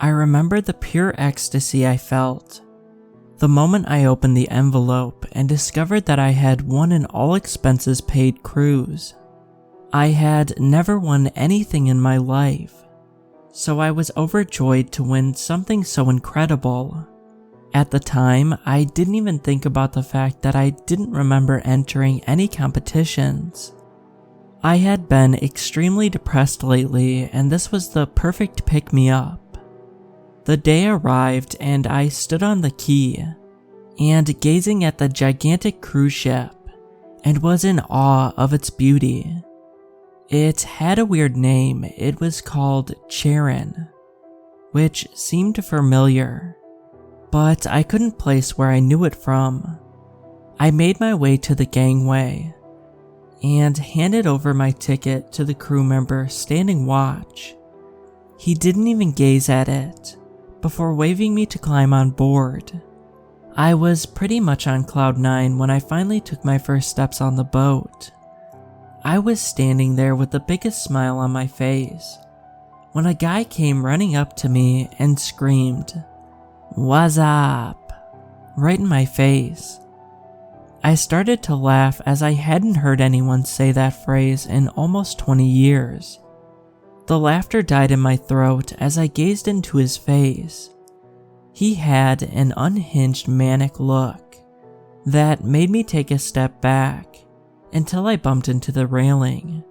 I remember the pure ecstasy I felt the moment I opened the envelope and discovered that I had won an all-expenses paid cruise. I had never won anything in my life, so I was overjoyed to win something so incredible. At the time, I didn't even think about the fact that I didn't remember entering any competitions. I had been extremely depressed lately, and this was the perfect pick-me-up. The day arrived and I stood on the quay and gazing at the gigantic cruise ship and was in awe of its beauty. It had a weird name. It was called Charon, which seemed familiar, but I couldn't place where I knew it from. I made my way to the gangway and handed over my ticket to the crew member standing watch. He didn't even gaze at it before waving me to climb on board. I was pretty much on cloud 9 when I finally took my first steps on the boat. I was standing there with the biggest smile on my face when a guy came running up to me and screamed, "What's up?" right in my face. I started to laugh as I hadn't heard anyone say that phrase in almost 20 years. The laughter died in my throat as I gazed into his face. He had an unhinged manic look that made me take a step back until I bumped into the railing.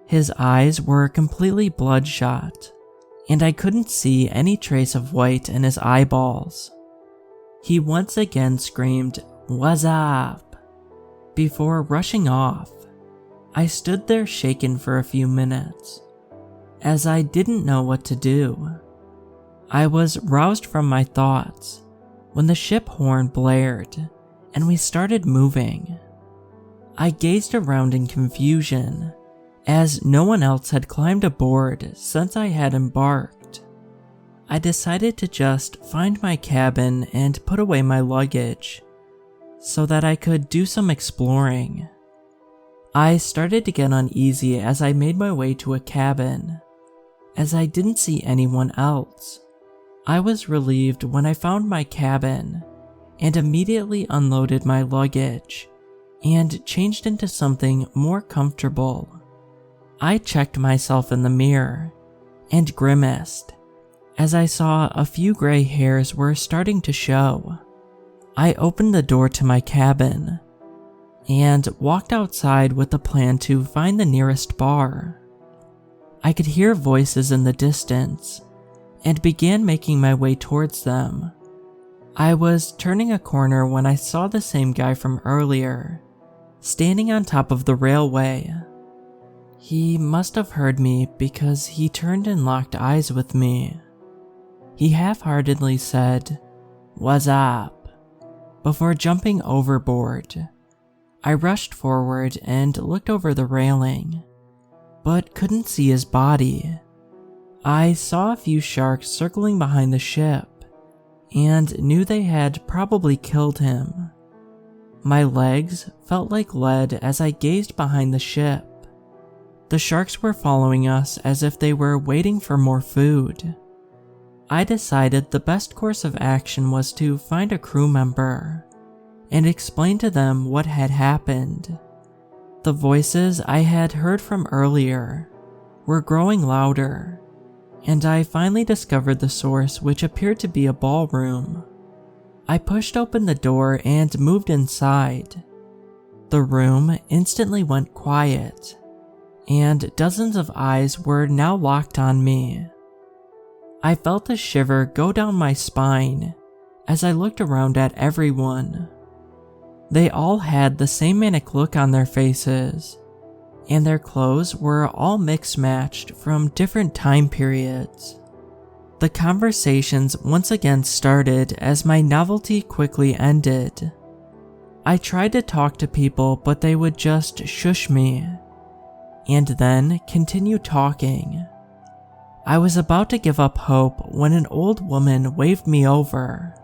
His eyes were completely bloodshot, and I couldn't see any trace of white in his eyeballs. He once again screamed, "What's up?" before rushing off. I stood there shaken for a few minutes, as I didn't know what to do. I was roused from my thoughts when the ship horn blared and we started moving. I gazed around in confusion, as no one else had climbed aboard since I had embarked. I decided to just find my cabin and put away my luggage so that I could do some exploring. I started to get uneasy as I made my way to a cabin, as I didn't see anyone else. I was relieved when I found my cabin and immediately unloaded my luggage and changed into something more comfortable. I checked myself in the mirror and grimaced as I saw a few gray hairs were starting to show. I opened the door to my cabin and walked outside with the plan to find the nearest bar. I could hear voices in the distance and began making my way towards them. I was turning a corner when I saw the same guy from earlier, standing on top of the railway. He must have heard me because he turned and locked eyes with me. He half-heartedly said, "What's up?" before jumping overboard. I rushed forward and looked over the railing, but couldn't see his body. I saw a few sharks circling behind the ship and knew they had probably killed him. My legs felt like lead as I gazed behind the ship. The sharks were following us as if they were waiting for more food. I decided the best course of action was to find a crew member and explain to them what had happened. The voices I had heard from earlier were growing louder, and I finally discovered the source, which appeared to be a ballroom. I pushed open the door and moved inside. The room instantly went quiet, and dozens of eyes were now locked on me. I felt a shiver go down my spine as I looked around at everyone. They all had the same manic look on their faces, and their clothes were all mix-matched from different time periods. The conversations once again started as my novelty quickly ended. I tried to talk to people, but they would just shush me, and then continue talking. I was about to give up hope when an old woman waved me over.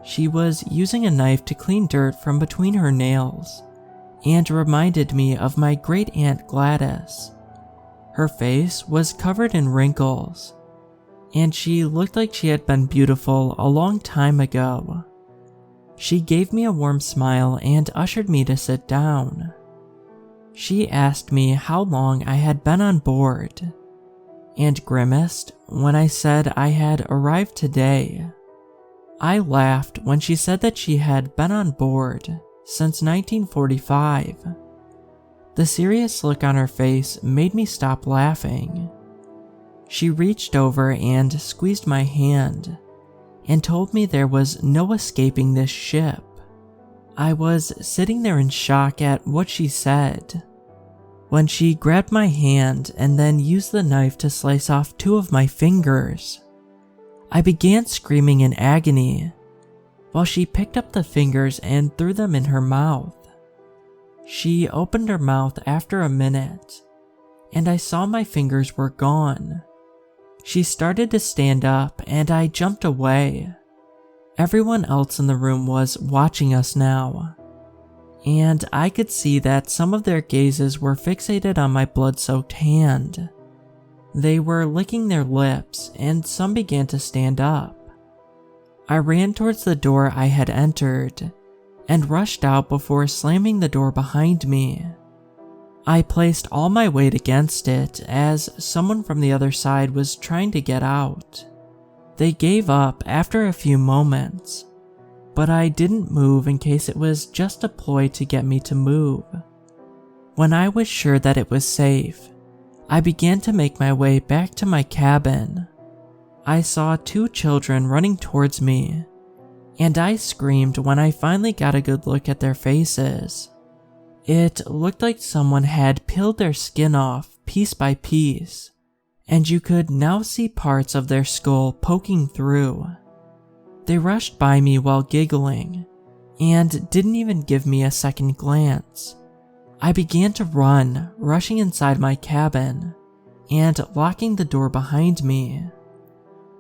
She was using a knife to clean dirt from between her nails and reminded me of my great-aunt Gladys. Her face was covered in wrinkles, and she looked like she had been beautiful a long time ago. She gave me a warm smile and ushered me to sit down. She asked me how long I had been on board, and grimaced when I said I had arrived today. I laughed when she said that she had been on board since 1945. The serious look on her face made me stop laughing. She reached over and squeezed my hand and told me there was no escaping this ship. I was sitting there in shock at what she said when she grabbed my hand and then used the knife to slice off 2 of my fingers. I began screaming in agony while she picked up the fingers and threw them in her mouth. She opened her mouth after a minute, and I saw my fingers were gone. She started to stand up, and I jumped away. Everyone else in the room was watching us now, and I could see that some of their gazes were fixated on my blood-soaked hand. They were licking their lips, and some began to stand up. I ran towards the door I had entered and rushed out before slamming the door behind me. I placed all my weight against it as someone from the other side was trying to get out. They gave up after a few moments, but I didn't move in case it was just a ploy to get me to move. When I was sure that it was safe, I began to make my way back to my cabin. I saw 2 children running towards me, and I screamed when I finally got a good look at their faces. It looked like someone had peeled their skin off piece by piece, and you could now see parts of their skull poking through. They rushed by me while giggling, and didn't even give me a second glance. I began to run, rushing inside my cabin, and locking the door behind me.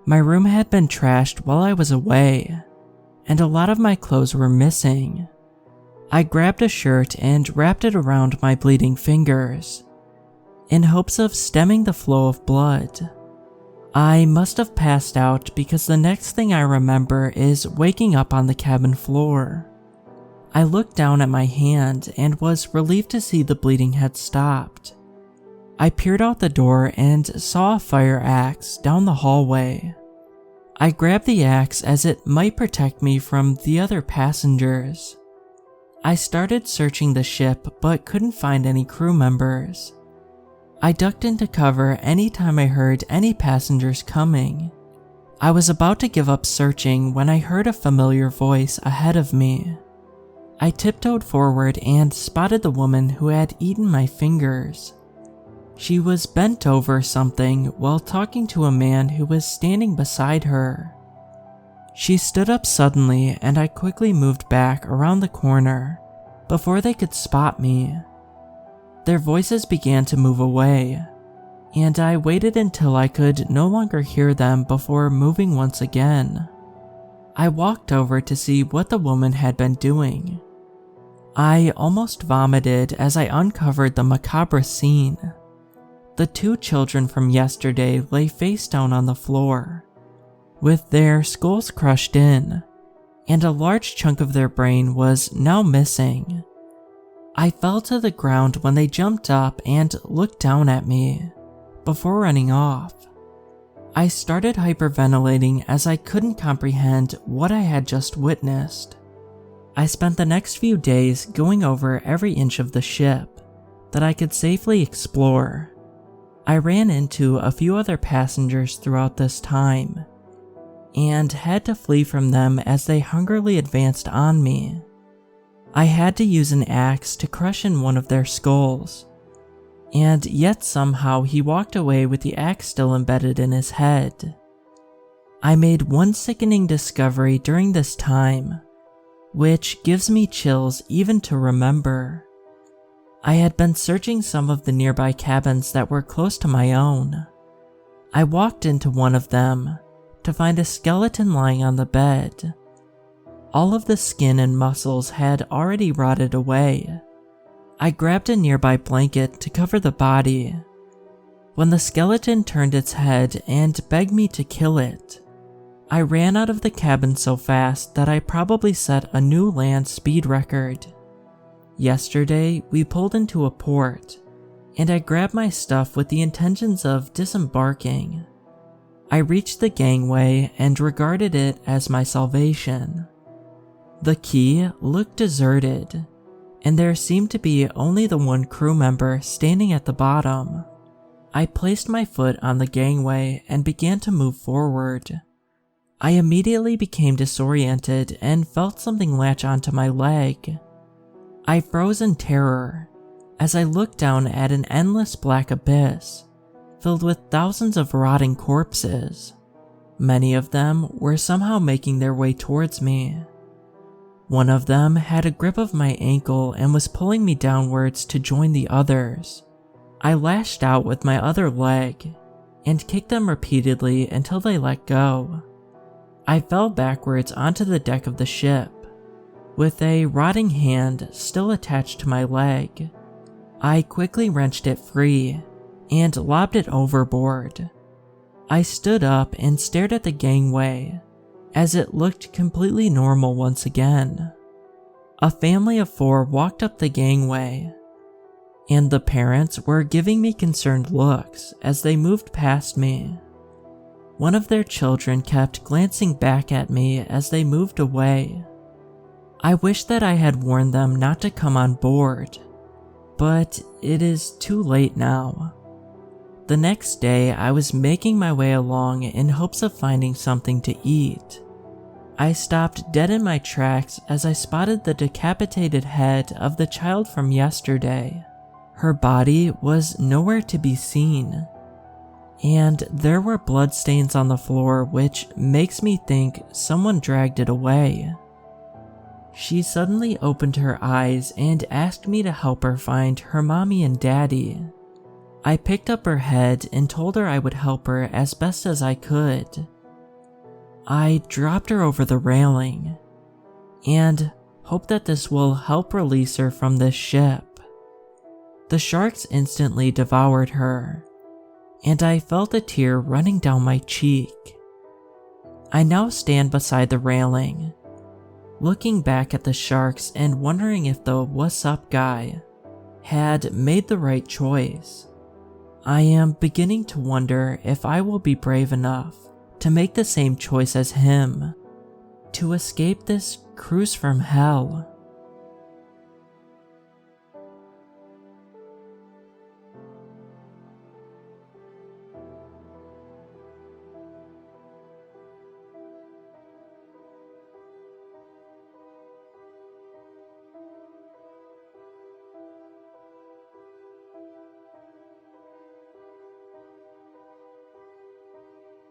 My room had been trashed while I was away, and a lot of my clothes were missing. I grabbed a shirt and wrapped it around my bleeding fingers, in hopes of stemming the flow of blood. I must have passed out because the next thing I remember is waking up on the cabin floor. I looked down at my hand and was relieved to see the bleeding had stopped. I peered out the door and saw a fire axe down the hallway. I grabbed the axe as it might protect me from the other passengers. I started searching the ship but couldn't find any crew members. I ducked into cover anytime I heard any passengers coming. I was about to give up searching when I heard a familiar voice ahead of me. I tiptoed forward and spotted the woman who had eaten my fingers. She was bent over something while talking to a man who was standing beside her. She stood up suddenly and I quickly moved back around the corner before they could spot me. Their voices began to move away, and I waited until I could no longer hear them before moving once again. I walked over to see what the woman had been doing. I almost vomited as I uncovered the macabre scene. The 2 children from yesterday lay face down on the floor, with their skulls crushed in, and a large chunk of their brain was now missing. I fell to the ground when they jumped up and looked down at me, before running off. I started hyperventilating as I couldn't comprehend what I had just witnessed. I spent the next few days going over every inch of the ship that I could safely explore. I ran into a few other passengers throughout this time, and had to flee from them as they hungrily advanced on me. I had to use an axe to crush in one of their skulls, and yet somehow he walked away with the axe still embedded in his head. I made one sickening discovery during this time, which gives me chills even to remember. I had been searching some of the nearby cabins that were close to my own. I walked into one of them to find a skeleton lying on the bed. All of the skin and muscles had already rotted away. I grabbed a nearby blanket to cover the body. when the skeleton turned its head and begged me to kill it. I ran out of the cabin so fast that I probably set a new land speed record. Yesterday, we pulled into a port, and I grabbed my stuff with the intentions of disembarking. I reached the gangway and regarded it as my salvation. The quay looked deserted, and there seemed to be only the one crew member standing at the bottom. I placed my foot on the gangway and began to move forward. I immediately became disoriented and felt something latch onto my leg. I froze in terror as I looked down at an endless black abyss filled with thousands of rotting corpses. Many of them were somehow making their way towards me. One of them had a grip of my ankle and was pulling me downwards to join the others. I lashed out with my other leg and kicked them repeatedly until they let go. I fell backwards onto the deck of the ship, with a rotting hand still attached to my leg. I quickly wrenched it free and lobbed it overboard. I stood up and stared at the gangway as it looked completely normal once again. A family of 4 walked up the gangway, and the parents were giving me concerned looks as they moved past me. One of their children kept glancing back at me as they moved away. I wish that I had warned them not to come on board, but it is too late now. The next day, I was making my way along in hopes of finding something to eat. I stopped dead in my tracks as I spotted the decapitated head of the child from yesterday. Her body was nowhere to be seen, and there were bloodstains on the floor, which makes me think someone dragged it away. She suddenly opened her eyes and asked me to help her find her mommy and daddy. I picked up her head and told her I would help her as best as I could. I dropped her over the railing and hope that this will help release her from this ship. The sharks instantly devoured her, and I felt a tear running down my cheek. I now stand beside the railing, looking back at the sharks and wondering if the "what's up" guy had made the right choice. I am beginning to wonder if I will be brave enough to make the same choice as him, to escape this cruise from hell.